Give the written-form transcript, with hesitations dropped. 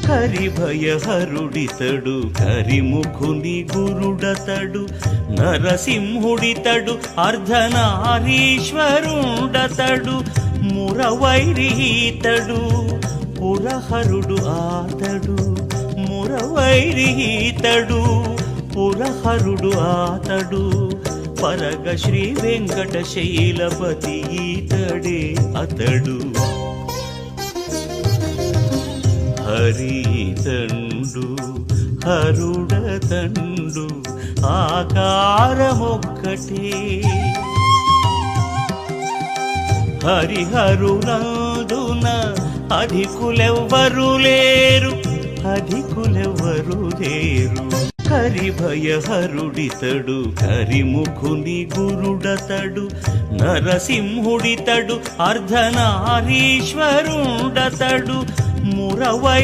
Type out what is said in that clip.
కరిభయహరుడితడు కరిముఖుని గురుడతడు నరసింహుడితడు అర్ధనారీశ్వరుండతడు మురవైరీతడు పురహరుడు ఆతడు మురవైరీతడు పురహరుడు ఆతడు పరగ శ్రీ వెంకట శైలపతి ఈతడే అతడు హరితండు హరుడతండు ఆకారమొక్కటే హరిహరునందున అధికులెవ్వరు లేరు అధికులెవ్వరు లేరు కరిభయహరుడితడు కరిముఖుని గురుడతడు నరసింహుడితడు అర్ధనారీశ్వరుండతడు మురవై